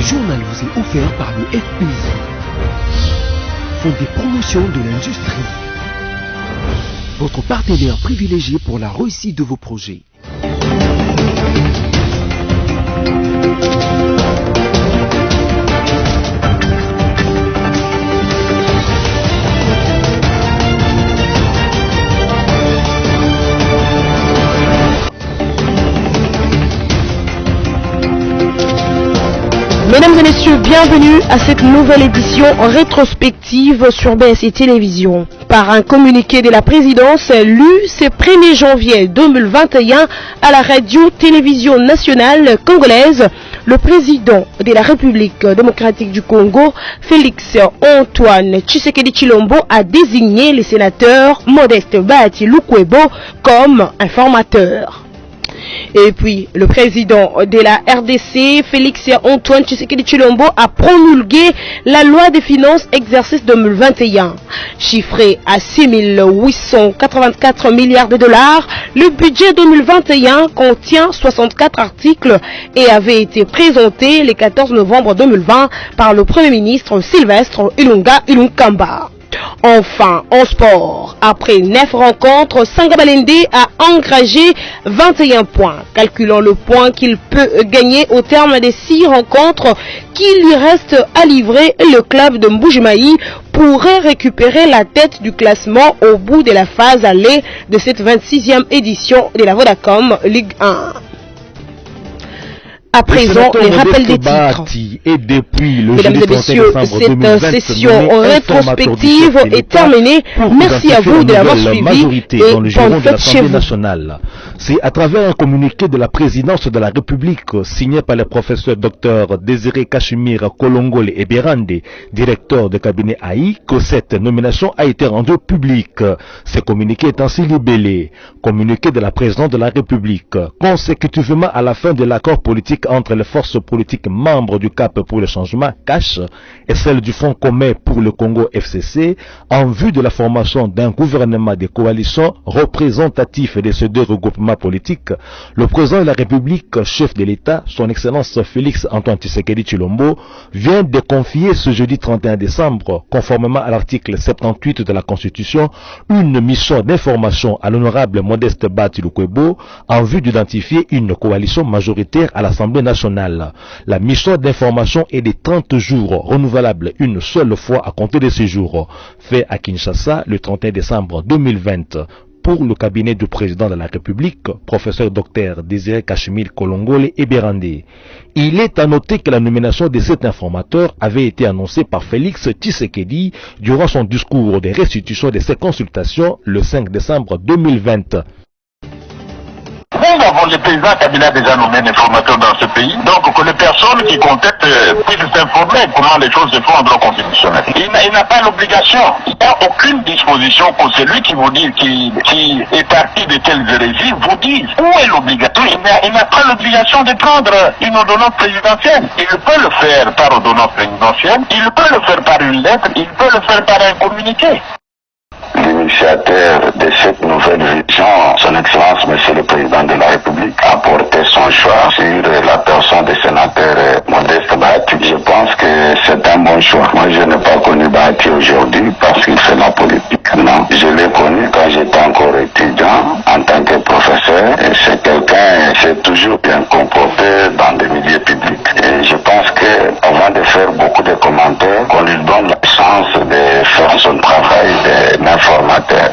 journal vous est offert par le FPI, Fonds des promotions de l'industrie, votre partenaire privilégié pour la réussite de vos projets. Mesdames et messieurs, bienvenue à cette nouvelle édition rétrospective sur BSC Télévision. Par un communiqué de la présidence lu ce 1er janvier 2021 à la radio-télévision nationale congolaise, le président de la République démocratique du Congo, Félix Antoine Tshisekedi Tshilombo, a désigné le sénateur Modeste Bahati Lukwebo comme informateur. Et puis, le président de la RDC, Félix Antoine Tshisekedi Tshilombo, a promulgué la loi des finances exercice 2021. Chiffré à 6 884 milliards de dollars, le budget 2021 contient 64 articles et avait été présenté le 14 novembre 2020 par le Premier ministre Sylvestre Ilunga Ilunkamba. Enfin, en sport, après 9 rencontres, Sangabalende a engrangé 21 points. Calculant le point qu'il peut gagner au terme des 6 rencontres qui lui restent à livrer, le club de Mbujimayi pourrait récupérer la tête du classement au bout de la phase allée de cette 26e édition de la Vodacom Ligue 1. À présent, les rappels des titres. Et depuis le Mesdames et messieurs, cette session rétrospective est terminée. Merci à vous de l'avoir suivi et bonne fête chez vous. C'est à travers un communiqué de la présidence de la République signé par le professeur Dr Désiré Kachimir Kolongole Eberande, directeur de cabinet AI, que cette nomination a été rendue publique. Ce communiqué est ainsi libellé. Communiqué de la présidence de la République. Consécutivement à la fin de l'accord politique entre les forces politiques membres du CAP pour le changement CACH et celles du Front commun pour le Congo FCC, en vue de la formation d'un gouvernement de coalition représentatif de ces deux regroupements politiques, le président de la République, chef de l'État, son Excellence Félix Antoine Tshisekedi Tshilombo, vient de confier ce jeudi 31 décembre, conformément à l'article 78 de la Constitution, une mission d'information à l'honorable Modeste Bahati Lukwebo en vue d'identifier une coalition majoritaire à l'Assemblée nationale. La mission d'information est de 30 jours, renouvelable une seule fois à compter de ces jours, fait à Kinshasa le 31 décembre 2020. Pour le cabinet du président de la République, professeur Dr Désiré Kachimir Kolongole Eberande. Il est à noter que la nomination de cet informateur avait été annoncée par Félix Tshisekedi durant son discours de restitution de ses consultations le 5 décembre 2020. Nous avons le président Kabila a déjà nommé un informateur dans ce pays, donc que les personnes qui contestent puissent s'informer comment les choses se font en droit constitutionnel. Il n'a pas l'obligation, il n'y a aucune disposition pour celui qui vous dit, qui est parti de telles hérésies, vous dit où est l'obligation. Il n'a pas l'obligation de prendre une ordonnance présidentielle. Il peut le faire par ordonnance présidentielle, il peut le faire par une lettre, il peut le faire par un communiqué. L'initiateur de cette nouvelle vision, son Excellence Monsieur le Président de la République, a porté son choix sur la personne des sénateurs Modeste Bahati. Je pense que c'est un bon choix. Moi, je n'ai pas connu Bahati aujourd'hui parce qu'il fait la politique. Non, je l'ai connu quand j'étais encore étudiant en tant que professeur. Et c'est quelqu'un qui s'est toujours bien comporté dans des milieux publics. Et je pense que avant de faire beaucoup de commentaires, qu'on lui donne la chance de faire son travail d'informateur.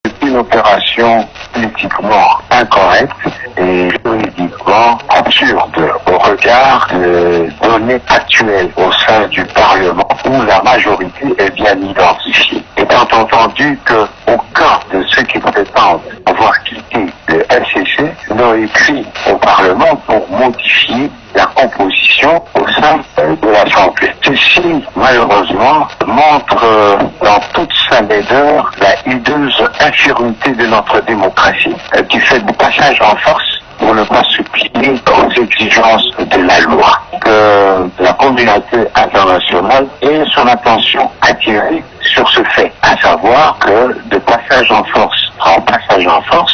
C'est une opération politiquement incorrecte et juridiquement absurde au regard des données actuelles au sein du Parlement où la majorité est bien identifiée. Étant entendu qu'aucun de ceux qui prétendent avoir quitté le FCC n'a écrit au Parlement pour modifier la composition au sein de l'Assemblée. Ceci, malheureusement, montre dans toute sa laideur la hideuse infirmité de notre démocratie qui fait du passage en force pour ne pas se plier aux exigences de la loi. Que la communauté internationale ait son attention attirée sur ce fait, à savoir que de passage en force en passage en force,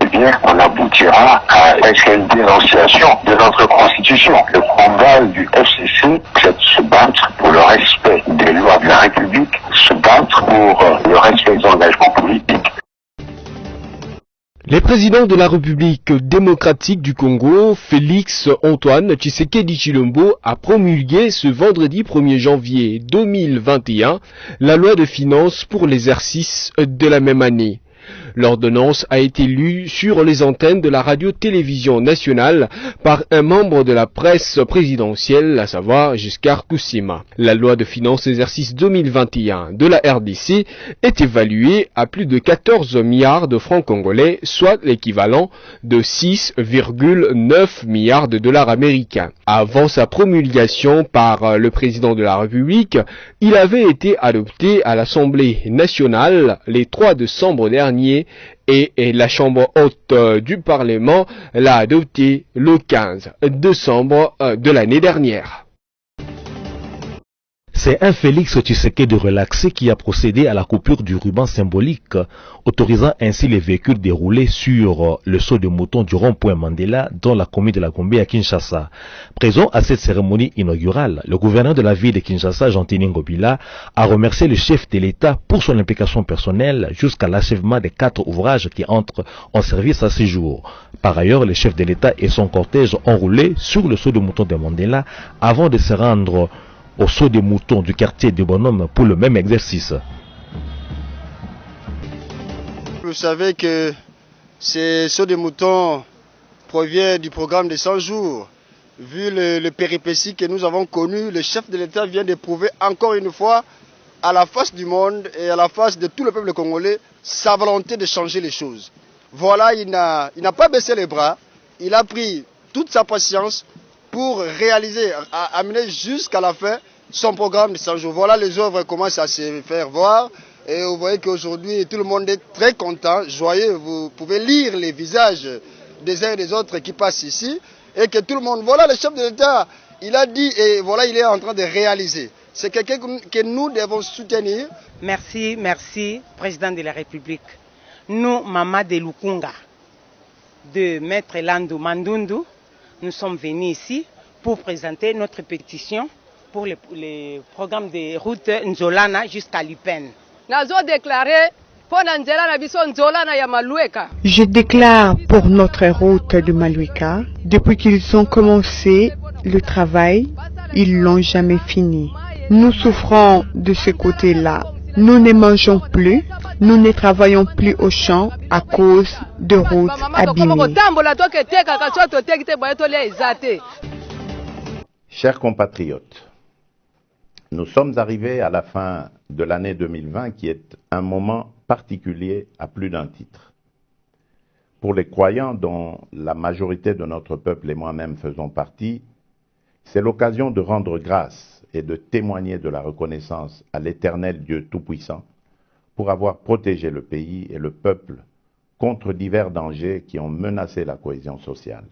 eh bien, on aboutira à une dénonciation de notre Constitution. Le combat du FCC, c'est de se battre pour le respect des lois de la République, se battre pour le respect des engagements politiques. Le président de la République démocratique du Congo, Félix Antoine Tshisekedi Tshilombo, a promulgué ce vendredi 1er janvier 2021 la loi de finances pour l'exercice de la même année. L'ordonnance a été lue sur les antennes de la radio-télévision nationale par un membre de la presse présidentielle, à savoir Giscard Koussima. La loi de finances exercice 2021 de la RDC est évaluée à plus de 14 milliards de francs congolais, soit l'équivalent de 6,9 milliards de dollars américains. Avant sa promulgation par le président de la République, il avait été adopté à l'Assemblée nationale les 3 décembre dernier et la Chambre haute du Parlement l'a adopté le 15 décembre de l'année dernière. C'est un Félix Tshisekedi relaxé qui a procédé à la coupure du ruban symbolique, autorisant ainsi les véhicules déroulés sur le saut de mouton du rond-point Mandela dans la commune de la Gombe à Kinshasa. Présent à cette cérémonie inaugurale, le gouverneur de la ville de Kinshasa, Jean-Tini Ngobila, a remercié le chef de l'État pour son implication personnelle jusqu'à l'achèvement des 4 ouvrages qui entrent en service à ce jour. Par ailleurs, le chef de l'État et son cortège ont roulé sur le saut de mouton de Mandela avant de se rendre au saut des moutons du quartier du Bonhomme pour le même exercice. Vous savez que ce saut des moutons provient du programme de 100 jours. Vu le péripéties que nous avons connu, le chef de l'État vient de prouver encore une fois à la face du monde et à la face de tout le peuple congolais sa volonté de changer les choses. Voilà, il n'a pas baissé les bras, il a pris toute sa patience pour réaliser, amener jusqu'à la fin son programme de 100 jours. Voilà, les œuvres commencent à se faire voir. Et vous voyez qu'aujourd'hui, tout le monde est très content, joyeux. Vous pouvez lire les visages des uns et des autres qui passent ici. Et que tout le monde, voilà, le chef de l'État, il a dit, et voilà, il est en train de réaliser. C'est quelqu'un que nous devons soutenir. Merci, merci, président de la République. Nous, Mama de Lukunga, de Maître Landou Mandundu, nous sommes venus ici pour présenter notre pétition pour le programme de route Nzolana jusqu'à Lipen. Je déclare pour notre route de Maluika, depuis qu'ils ont commencé le travail, ils l'ont jamais fini. Nous souffrons de ce côté-là. Nous ne mangeons plus, nous ne travaillons plus au champ à cause de routes abîmées. Chers compatriotes, nous sommes arrivés à la fin de l'année 2020 qui est un moment particulier à plus d'un titre. Pour les croyants dont la majorité de notre peuple et moi-même faisons partie, c'est l'occasion de rendre grâce et de témoigner de la reconnaissance à l'Éternel Dieu Tout-Puissant pour avoir protégé le pays et le peuple contre divers dangers qui ont menacé la cohésion sociale.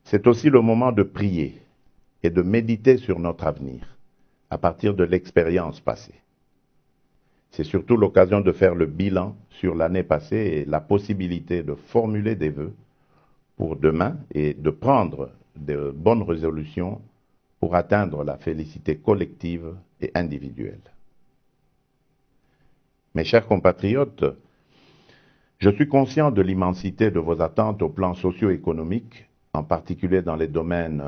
C'est aussi le moment de prier et de méditer sur notre avenir à partir de l'expérience passée. C'est surtout l'occasion de faire le bilan sur l'année passée et la possibilité de formuler des vœux pour demain et de prendre de bonnes résolutions pour atteindre la félicité collective et individuelle. Mes chers compatriotes, je suis conscient de l'immensité de vos attentes au plan socio-économique, en particulier dans les domaines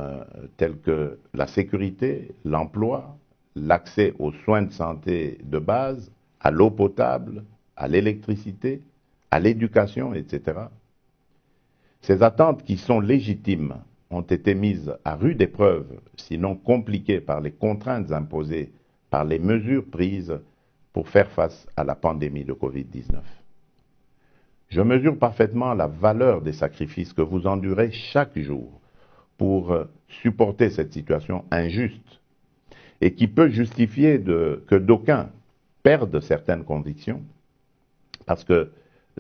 tels que la sécurité, l'emploi, l'accès aux soins de santé de base, à l'eau potable, à l'électricité, à l'éducation, etc. Ces attentes qui sont légitimes ont été mises à rude épreuve, sinon compliquées par les contraintes imposées par les mesures prises pour faire face à la pandémie de Covid-19. Je mesure parfaitement la valeur des sacrifices que vous endurez chaque jour pour supporter cette situation injuste et qui peut justifier que d'aucuns perdent certaines convictions parce que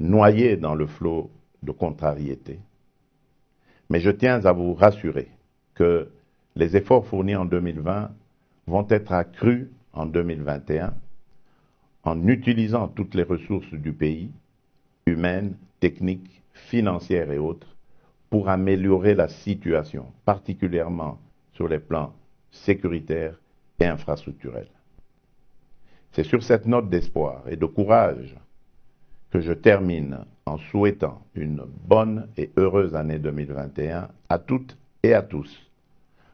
noyés dans le flot de contrariété. Mais je tiens à vous rassurer que les efforts fournis en 2020 vont être accrus en 2021 en utilisant toutes les ressources du pays, humaines techniques, financières et autres pour améliorer la situation, particulièrement sur les plans sécuritaires et infrastructurels. C'est sur cette note d'espoir et de courage que je termine en souhaitant une bonne et heureuse année 2021 à toutes et à tous,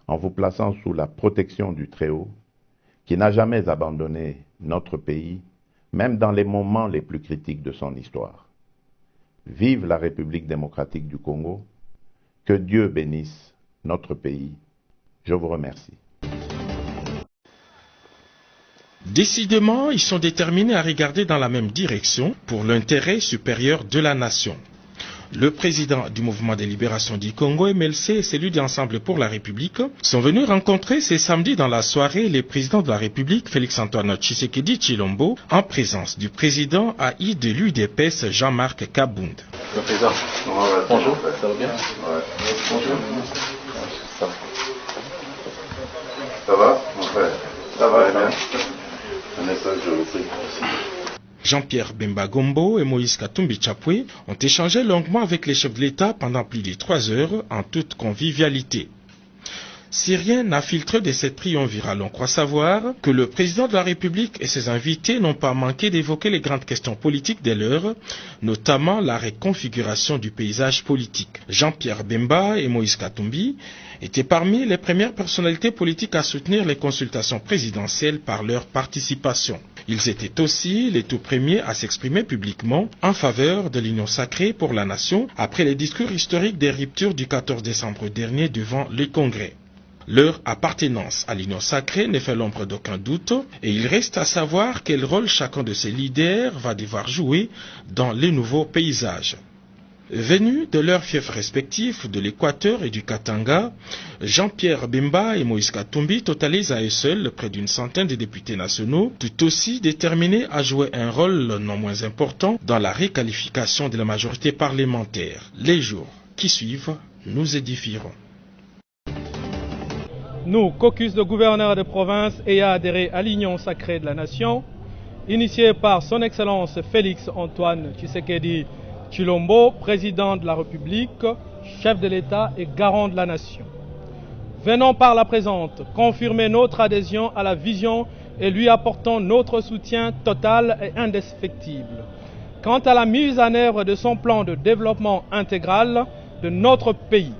en vous plaçant sous la protection du Très-Haut, qui n'a jamais abandonné notre pays, même dans les moments les plus critiques de son histoire. Vive la République démocratique du Congo, que Dieu bénisse notre pays. Je vous remercie. Décidément, ils sont déterminés à regarder dans la même direction pour l'intérêt supérieur de la nation. Le président du mouvement de libération du Congo, MLC, et celui d'Ensemble pour la République sont venus rencontrer ce samedi dans la soirée les présidents de la République, Félix-Antoine Tshisekedi Tshilombo, en présence du président AI de l'UDPS, Jean-Marc Kabound. Le président, bonjour, ça va bien? Bonjour. Ça va, mon frère? Ça va bien. Un message, je vous prie. Jean-Pierre Bemba Gombo et Moïse Katumbi Chapwe ont échangé longuement avec les chefs de l'État pendant plus de 3 heures en toute convivialité. Si rien n'a filtré de cette triumvirale, on croit savoir que le président de la République et ses invités n'ont pas manqué d'évoquer les grandes questions politiques de l'heure, notamment la reconfiguration du paysage politique. Jean-Pierre Bemba et Moïse Katumbi étaient parmi les premières personnalités politiques à soutenir les consultations présidentielles par leur participation. Ils étaient aussi les tout premiers à s'exprimer publiquement en faveur de l'union sacrée pour la nation après les discours historiques des ruptures du 14 décembre dernier devant le Congrès. Leur appartenance à l'union sacrée ne fait l'ombre d'aucun doute et il reste à savoir quel rôle chacun de ces leaders va devoir jouer dans les nouveaux paysages. Venus de leurs fiefs respectifs de l'Équateur et du Katanga, Jean-Pierre Bemba et Moïse Katumbi totalisent à eux seuls près d'une centaine de députés nationaux, tout aussi déterminés à jouer un rôle non moins important dans la requalification de la majorité parlementaire. Les jours qui suivent, nous édifierons. Nous, caucus de gouverneurs de province ayant adhéré à l'Union sacrée de la nation, initiée par son Excellence Félix-Antoine Tshisekedi Tshilombo, président de la République, chef de l'État et garant de la nation. Venons par la présente confirmer notre adhésion à la vision et lui apportons notre soutien total et indéfectible. Quant à la mise en œuvre de son plan de développement intégral de notre pays,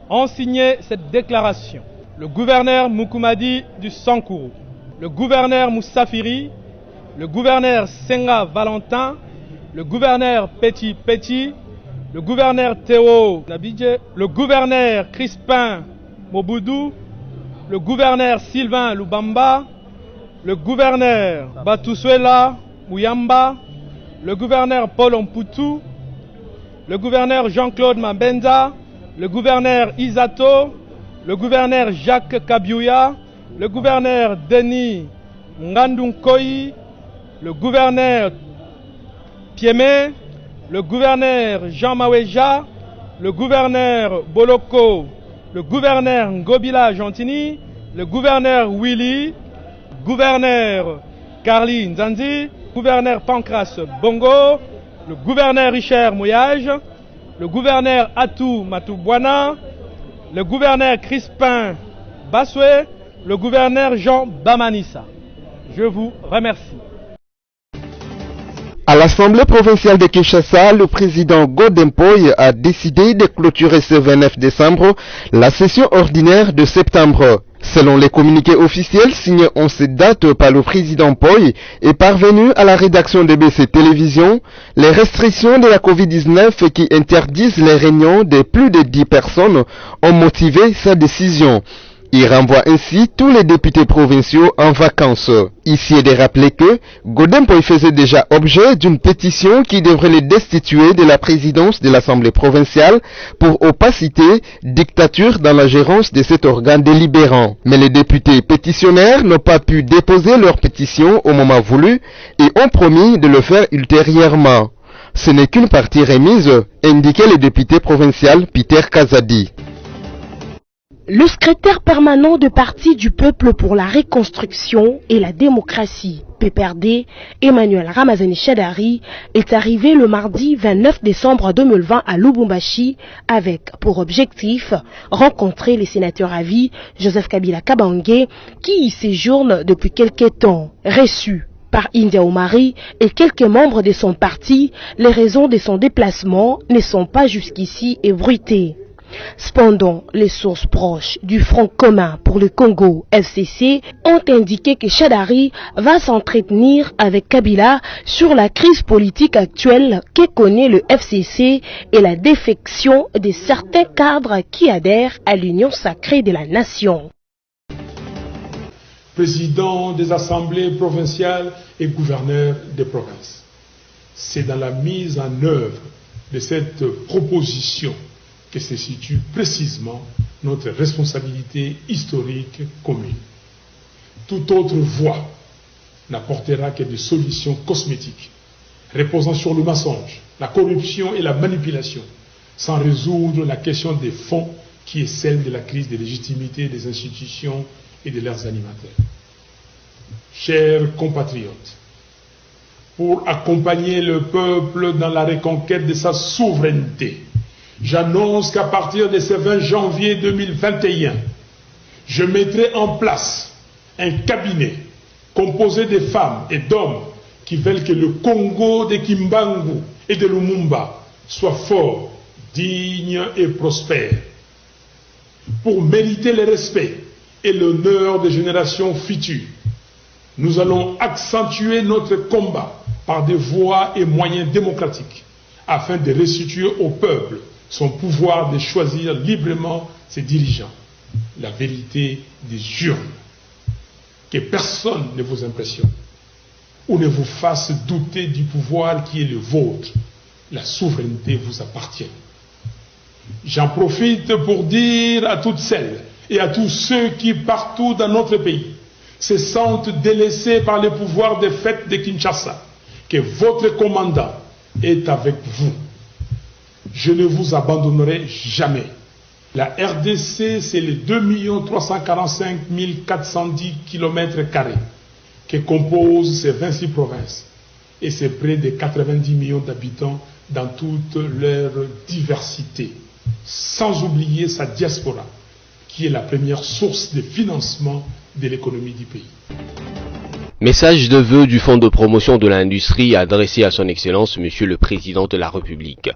ont signé cette déclaration le gouverneur Mukumadi du Sankourou, le gouverneur Moussafiri, le gouverneur Senga Valentin, le gouverneur Petit Petit, le gouverneur Théo Nabidje, le gouverneur Crispin Moboudou, le gouverneur Sylvain Lubamba, le gouverneur Batusuela Mouyamba, le gouverneur Paul Omputu, le gouverneur Jean-Claude Mabenza, le gouverneur Isato, le gouverneur Jacques Kabiouya, le gouverneur Denis Ngandunkoyi, le gouverneur Piemé, le gouverneur Jean Maweja, le gouverneur Boloko, le gouverneur Ngobila Gentini, le gouverneur Willy, gouverneur Carly Nzanzi, gouverneur Pancras Bongo, le gouverneur Richard Mouyage, le gouverneur Atou Matoubouana, le gouverneur Crispin Baswe, le gouverneur Jean Bamanissa. Je vous remercie. À l'Assemblée provinciale de Kinshasa, le président Godempoy a décidé de clôturer ce 29 décembre la session ordinaire de septembre. Selon les communiqués officiels signés en cette date par le président Poy et parvenu à la rédaction de BC Télévision, les restrictions de la Covid-19 qui interdisent les réunions de plus de 10 personnes ont motivé sa décision. Il renvoie ainsi tous les députés provinciaux en vacances. Ici est de rappeler que Godempoy faisait déjà objet d'une pétition qui devrait le destituer de la présidence de l'Assemblée provinciale pour opacité, dictature dans la gérance de cet organe délibérant. Mais les députés pétitionnaires n'ont pas pu déposer leur pétition au moment voulu et ont promis de le faire ultérieurement. Ce n'est qu'une partie remise, indiquait le député provincial Peter Kazadi. Le secrétaire permanent du Parti du peuple pour la reconstruction et la démocratie, PPRD, Emmanuel Ramazani Shadari, est arrivé le mardi 29 décembre 2020 à Lubumbashi avec pour objectif rencontrer les sénateurs à vie Joseph Kabila Kabange qui y séjourne depuis quelques temps. Reçu par India Omari et quelques membres de son parti, les raisons de son déplacement ne sont pas jusqu'ici ébruitées. Cependant, les sources proches du Front commun pour le Congo, FCC, ont indiqué que Shadari va s'entretenir avec Kabila sur la crise politique actuelle que connaît le FCC et la défection de certains cadres qui adhèrent à l'Union sacrée de la nation. Président des assemblées provinciales et gouverneur des provinces. C'est dans la mise en œuvre de cette proposition que se situe précisément notre responsabilité historique commune. Toute autre voie n'apportera que des solutions cosmétiques, reposant sur le mensonge, la corruption et la manipulation, sans résoudre la question des fonds qui est celle de la crise de légitimité des institutions et de leurs animateurs. Chers compatriotes, pour accompagner le peuple dans la reconquête de sa souveraineté, j'annonce qu'à partir de ce 20 janvier 2021, je mettrai en place un cabinet composé de femmes et d'hommes qui veulent que le Congo de Kimbangu et de Lumumba soit fort, digne et prospère. Pour mériter le respect et l'honneur des générations futures, nous allons accentuer notre combat par des voies et moyens démocratiques afin de restituer au peuple son pouvoir de choisir librement ses dirigeants. La vérité des urnes. Que personne ne vous impressionne ou ne vous fasse douter du pouvoir qui est le vôtre. La souveraineté vous appartient. J'en profite pour dire à toutes celles et à tous ceux qui, partout dans notre pays, se sentent délaissés par le pouvoir des fêtes de Kinshasa, que votre commandant est avec vous. Je ne vous abandonnerai jamais. La RDC, c'est les 2 345 410 km² que composent ces 26 provinces. Et c'est près de 90 millions d'habitants dans toute leur diversité. Sans oublier sa diaspora, qui est la première source de financement de l'économie du pays. Message de vœux du Fonds de promotion de l'industrie adressé à son Excellence Monsieur le Président de la République.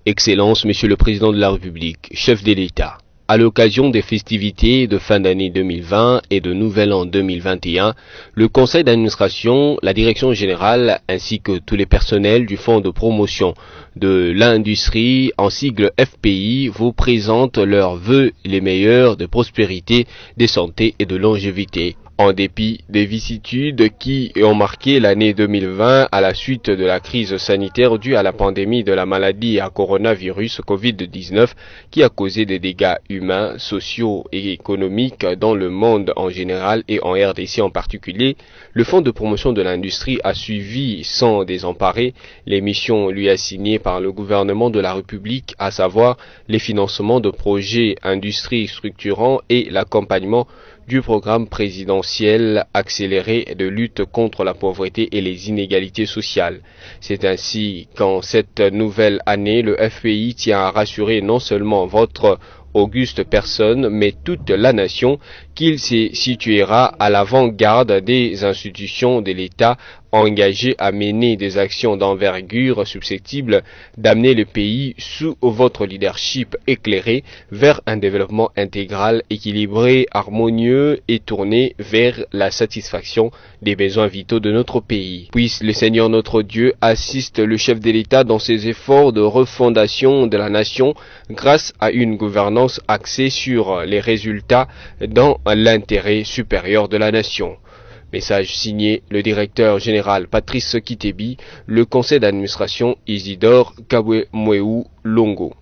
Excellence Monsieur le Président de la République, chef de l'État. À l'occasion des festivités de fin d'année 2020 et de Nouvel An 2021, le Conseil d'administration, la Direction générale ainsi que tous les personnels du Fonds de promotion de l'industrie, en sigle FPI, vous présentent leurs vœux les meilleurs de prospérité, de santé et de longévité. En dépit des vicissitudes qui ont marqué l'année 2020 à la suite de la crise sanitaire due à la pandémie de la maladie à coronavirus Covid-19 qui a causé des dégâts humains, sociaux et économiques dans le monde en général et en RDC en particulier, le Fonds de promotion de l'industrie a suivi sans désemparer les missions lui assignées par le gouvernement de la République, à savoir les financements de projets industrie structurants et l'accompagnement du programme présidentiel accéléré de lutte contre la pauvreté et les inégalités sociales. C'est ainsi qu'en cette nouvelle année, le FPI tient à rassurer non seulement votre auguste personne, mais toute la nation, qu'il se situera à l'avant-garde des institutions de l'État engagées à mener des actions d'envergure susceptibles d'amener le pays sous votre leadership éclairé vers un développement intégral, équilibré, harmonieux et tourné vers la satisfaction des besoins vitaux de notre pays. Puisse le Seigneur notre Dieu assiste le chef de l'État dans ses efforts de refondation de la nation grâce à une gouvernance axée sur les résultats dans l'intérêt supérieur de la nation. Message signé le directeur général Patrice Kitebi, le conseil d'administration Isidore Kabwe Mweu Longo.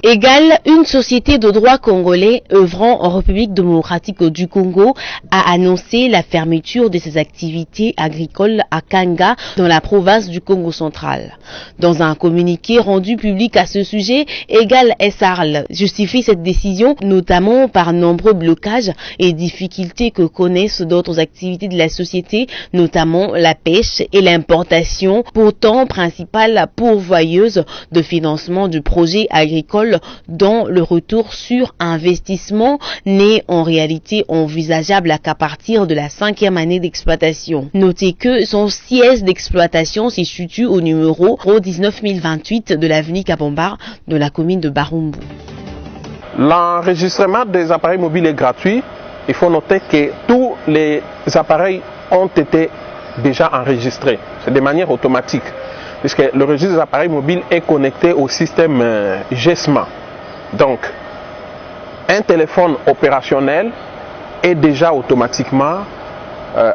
égale une société de droit congolais œuvrant en République démocratique du Congo a annoncé la fermeture de ses activités agricoles à Kanga dans la province du Congo central. Dans un communiqué rendu public à ce sujet, Égale SARL justifie cette décision notamment par nombreux blocages et difficultés que connaissent d'autres activités de la société, notamment la pêche et l'importation, pourtant principale pourvoyeuse de financement du projet agricole, dont le retour sur investissement n'est en réalité envisageable qu'à partir de la 5e année d'exploitation. Notez que son siège d'exploitation se situe au numéro 19028 de l'avenue Kabombar de la commune de Barumbu. L'enregistrement des appareils mobiles est gratuit. Il faut noter que tous les appareils ont été déjà enregistrés. C'est de manière automatique, puisque le registre des appareils mobiles est connecté au système GESMA. Donc, un téléphone opérationnel est déjà automatiquement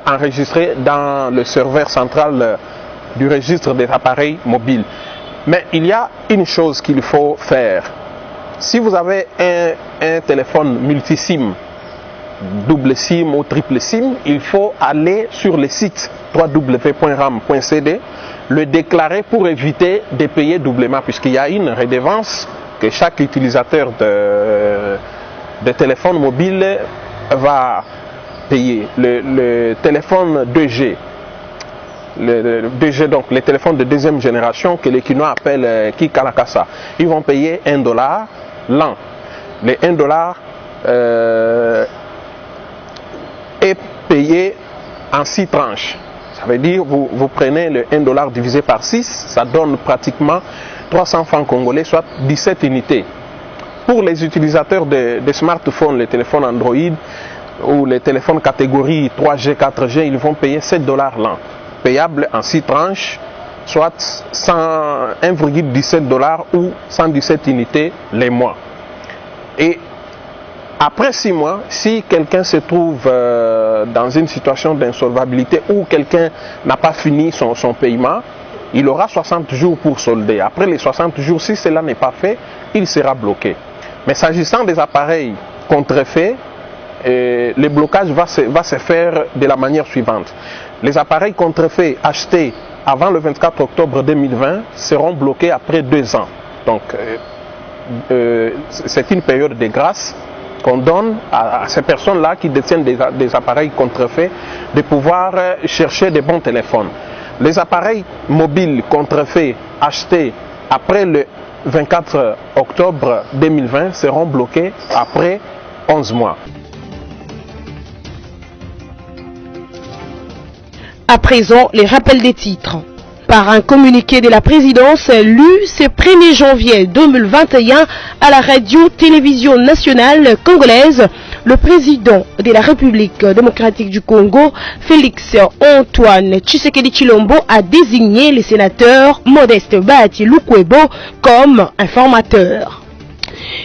enregistré dans le serveur central du registre des appareils mobiles. Mais il y a une chose qu'il faut faire. Si vous avez un téléphone multi-SIM, double SIM ou triple SIM, il faut aller sur le site www.ram.cd, le déclarer pour éviter de payer doublement, puisqu'il y a une redevance que chaque utilisateur de téléphone mobile va payer. Le téléphone 2G, donc les téléphones de deuxième génération que les Kinois appellent Kikalakasa, ils vont payer $1 l'an. Les $1 est payé en 6 tranches. Ça veut dire vous prenez le $1 divisé par 6, ça donne pratiquement 300 francs congolais, soit 17 unités. Pour les utilisateurs de smartphones, les téléphones Android ou les téléphones catégorie 3G, 4G, ils vont payer $7 l'an, payable en 6 tranches, soit 1,17 $ ou 117 unités les mois. Et après 6 mois, si quelqu'un se trouve dans une situation d'insolvabilité ou quelqu'un n'a pas fini son paiement, il aura 60 jours pour solder. Après les 60 jours, si cela n'est pas fait, il sera bloqué. Mais s'agissant des appareils contrefaits, le blocage va se faire de la manière suivante. Les appareils contrefaits achetés avant le 24 octobre 2020 seront bloqués après 2 ans. Donc, c'est une période de grâce qu'on donne à ces personnes-là qui détiennent des appareils contrefaits de pouvoir chercher des bons téléphones. Les appareils mobiles contrefaits achetés après le 24 octobre 2020 seront bloqués après 11 mois. À présent, les rappels des titres. Par un communiqué de la présidence lu ce 1er janvier 2021 à la radio-télévision nationale congolaise, le président de la République démocratique du Congo, Félix Antoine Tshisekedi Tshilombo, a désigné le sénateur Modeste Bahati Lukwebo comme informateur.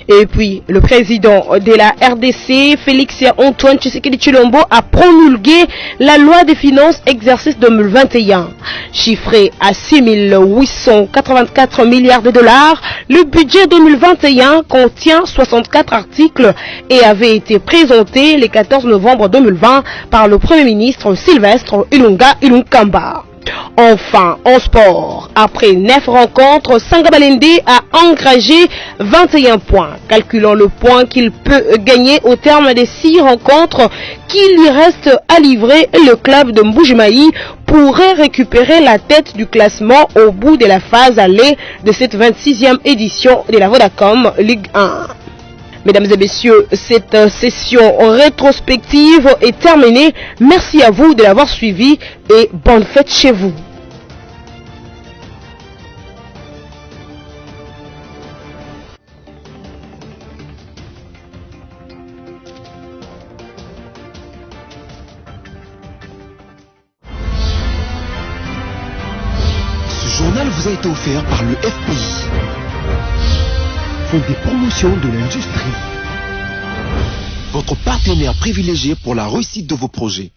Et puis, le président de la RDC, Félix Antoine Tshisekedi Tshilombo, a promulgué la loi des finances exercice 2021. Chiffré à 6 884 milliards de dollars, le budget 2021 contient 64 articles et avait été présenté le 14 novembre 2020 par le Premier ministre Sylvestre Ilunga Ilunkamba. Enfin, en sport, après 9 rencontres, Sangabalende a engagé 21 points, calculant le point qu'il peut gagner au terme des 6 rencontres qui lui restent à livrer. Le club de Mbujimayi pourrait récupérer la tête du classement au bout de la phase allée de cette 26e édition de la Vodacom Ligue 1. Mesdames et messieurs, cette session rétrospective est terminée. Merci à vous de l'avoir suivi et bonne fête chez vous. Ce journal vous a été offert par le FPI. Font des promotions de l'industrie. Votre partenaire privilégié pour la réussite de vos projets.